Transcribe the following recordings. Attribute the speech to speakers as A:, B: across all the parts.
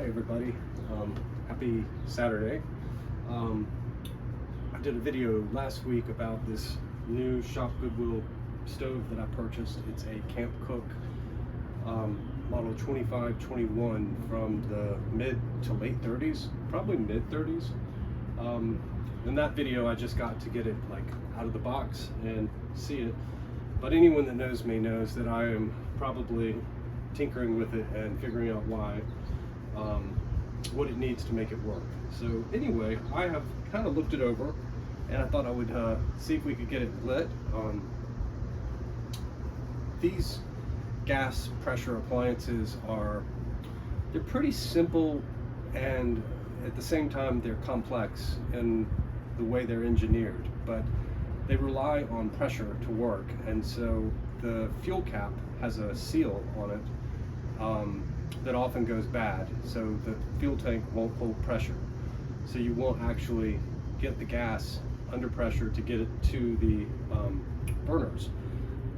A: everybody. Happy Saturday. I did a video last week about this new Shop Goodwill stove that I purchased. It's a Kamp Kook model 2521 from the mid to late 30s, probably mid 30s. In that video I just got to get it like out of the box and see it, but anyone that knows me knows that I am probably tinkering with it and figuring out why, what it needs to make it work. So anyway, I have kind of looked it over and I thought I would see if we could get it lit. These gas pressure appliances they're pretty simple, and at the same time they're complex in the way they're engineered, but they rely on pressure to work. And so the fuel cap has a seal on it that often goes bad, so the fuel tank won't hold pressure, so you won't actually get the gas under pressure to get it to the burners.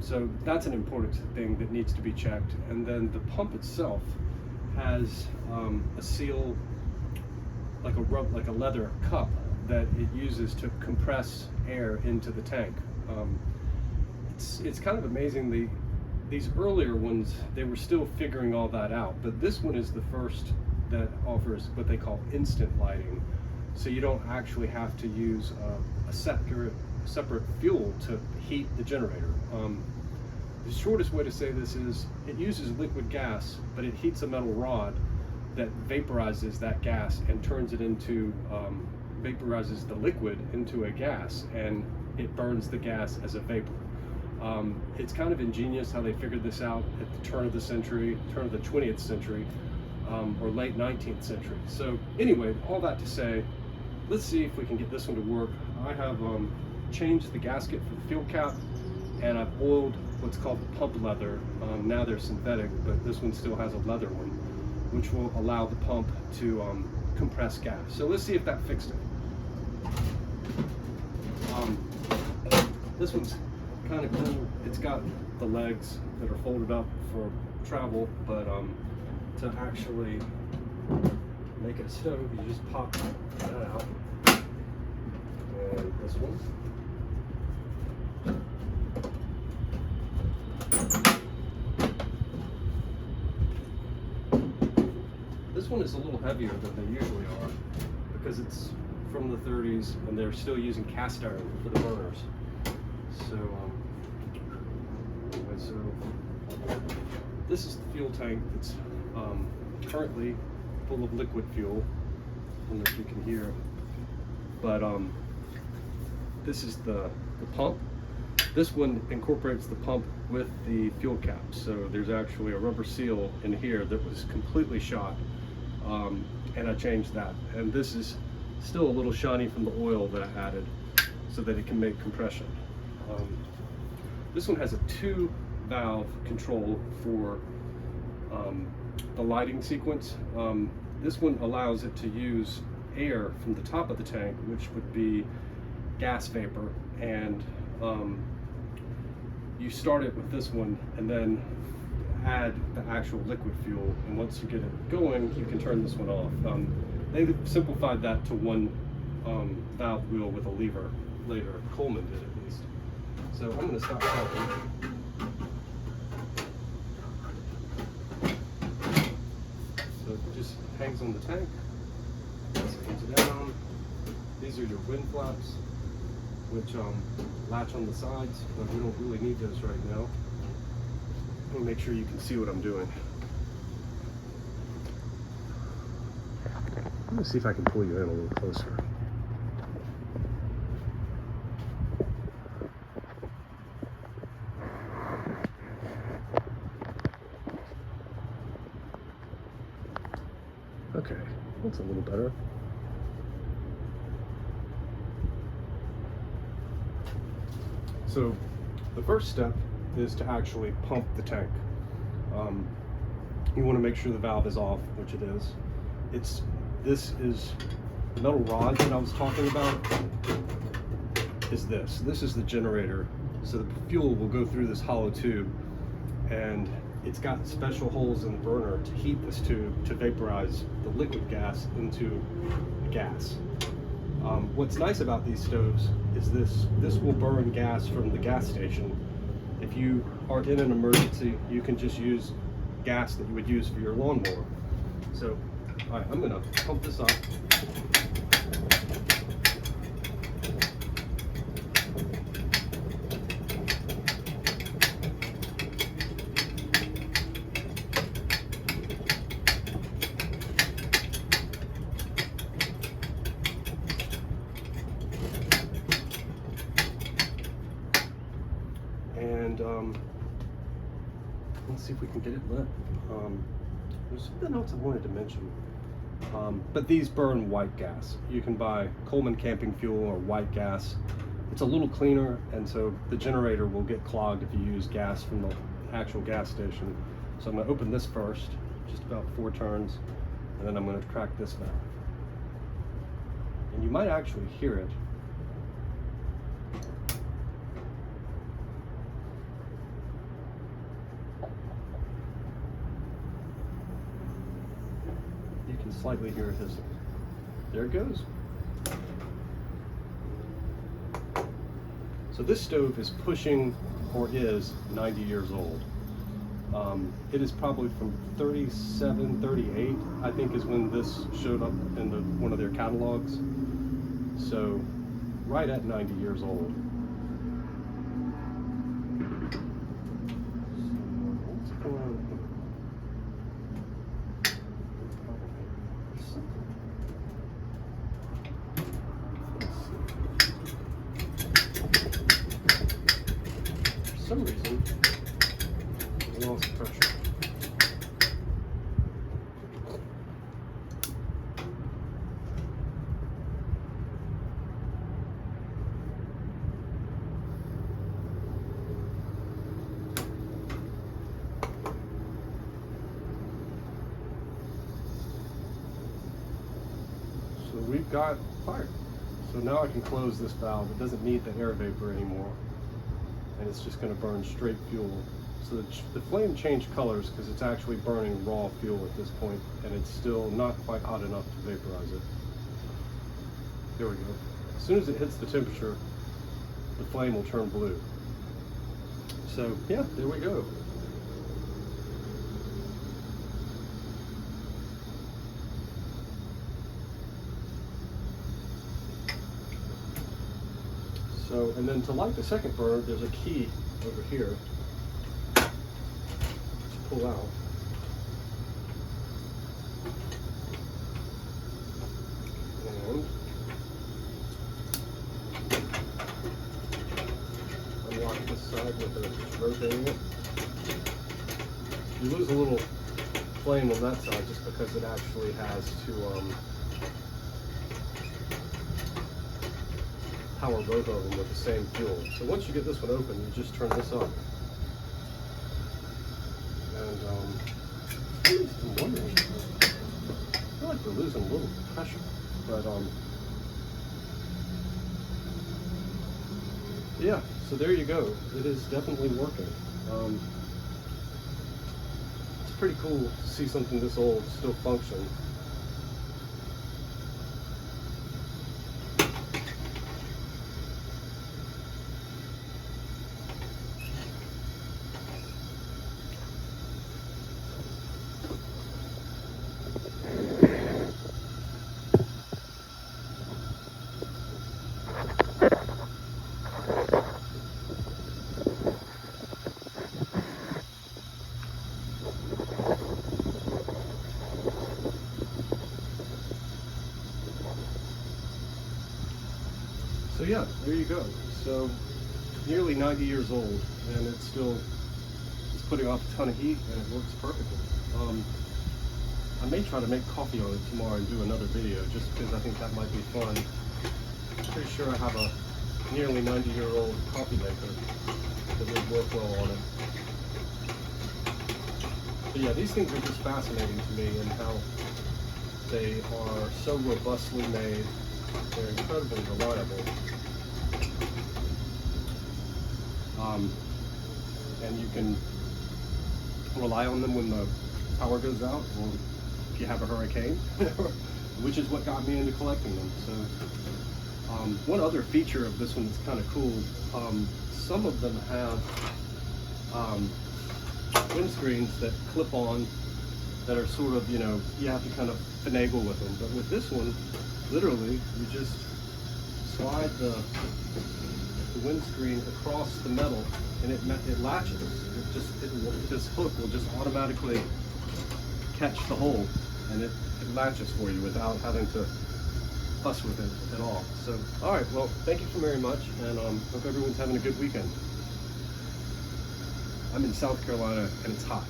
A: So that's an important thing that needs to be checked. And then the pump itself has a seal, like a leather cup that it uses to compress air into the tank. It's kind of amazing. These earlier ones, they were still figuring all that out, but this one is the first that offers what they call instant lighting. So you don't actually have to use a separate fuel to heat the generator. The shortest way to say this is it uses liquid gas, but it heats a metal rod that vaporizes that gas and turns it into, vaporizes the liquid into a gas, and it burns the gas as a vapor. It's kind of ingenious how they figured this out at the turn of the 20th century, or late 19th century. So anyway, all that to say, let's see if we can get this one to work. I have changed the gasket for the fuel cap, and I've oiled what's called the pump leather. Now they're synthetic, but this one still has a leather one, which will allow the pump to compress gas. So let's see if that fixed it. This one's kind of cool. It's got the legs that are folded up for travel, but to actually make it a stove, you just pop that out. And this one. This one is a little heavier than they usually are because it's from the 30s and they're still using cast iron for the burners. So anyway, so this is the fuel tank that's currently full of liquid fuel. I don't know if you can hear, but this is the pump. This one incorporates the pump with the fuel cap, so there's actually a rubber seal in here that was completely shot, and I changed that. And this is still a little shiny from the oil that I added so that it can make compression. This one has a 2-valve control for the lighting sequence. This one allows it to use air from the top of the tank, which would be gas vapor, and you start it with this one and then add the actual liquid fuel, and once you get it going, you can turn this one off. They've simplified that to one valve wheel with a lever later. Coleman did at least. So I'm going to stop talking. So it just hangs on the tank, sends it down. These are your wind flaps, which latch on the sides, but we don't really need those right now. I'm going to make sure you can see what I'm doing. Let me see if I can pull you in a little closer. Okay, that's a little better. So the first step is to actually pump the tank. You want to make sure the valve is off, which it is. This is the metal rod that I was talking about. This is the generator. So the fuel will go through this hollow tube, and it's got special holes in the burner to heat this tube to vaporize the liquid gas into gas. What's nice about these stoves is this will burn gas from the gas station. If you are in an emergency, you can just use gas that you would use for your lawnmower. So, all right, I'm gonna pump this up. And let's see if we can get it lit. There's something else I wanted to mention. But these burn white gas. You can buy Coleman camping fuel or white gas. It's a little cleaner, and so the generator will get clogged if you use gas from the actual gas station. So I'm going to open this first, just about 4 turns, and then I'm going to crack this valve. And you might actually hear it. You can slightly hear it hissing. There it goes. So this stove is pushing, or is, 90 years old. It is probably from 37, 38, I think, is when this showed up in one of their catalogs. So right at 90 years old. So what's going on here? For some reason, I lost pressure. So we've got fire. So now I can close this valve. It doesn't need the air vapor anymore. And it's just going to burn straight fuel. So the flame changed colors because it's actually burning raw fuel at this point, and it's still not quite hot enough to vaporize it. There we go. As soon as it hits the temperature, the flame will turn blue. So yeah, there we go. So, and then to light the second burner, there's a key over here to pull out. And unlock this side with it, rotating it. You lose a little flame on that side just because it actually has to power both of them with the same fuel. So once you get this one open, you just turn this up. And I'm wondering, I feel like we're losing a little pressure, but yeah, so there you go. It is definitely working. It's pretty cool to see something this old still function. So yeah, there you go. So nearly 90 years old, and it's putting off a ton of heat, and it works perfectly. I may try to make coffee on it tomorrow and do another video, just because I think that might be fun. I'm pretty sure I have a nearly 90-year-old coffee maker that would work well on it. But yeah, these things are just fascinating to me, and how they are so robustly made. They're incredibly reliable. And you can rely on them when the power goes out, or if you have a hurricane, which is what got me into collecting them. So one other feature of this one that's kind of cool, some of them have windscreens that clip on, that are sort of, you know, you have to kind of finagle with them. But with this one, literally, you just slide the windscreen across the metal, and it latches. This hook will just automatically catch the hole, and it latches for you without having to fuss with it at all. So, all right, well, thank you so very much, and hope everyone's having a good weekend. I'm in South Carolina, and it's hot.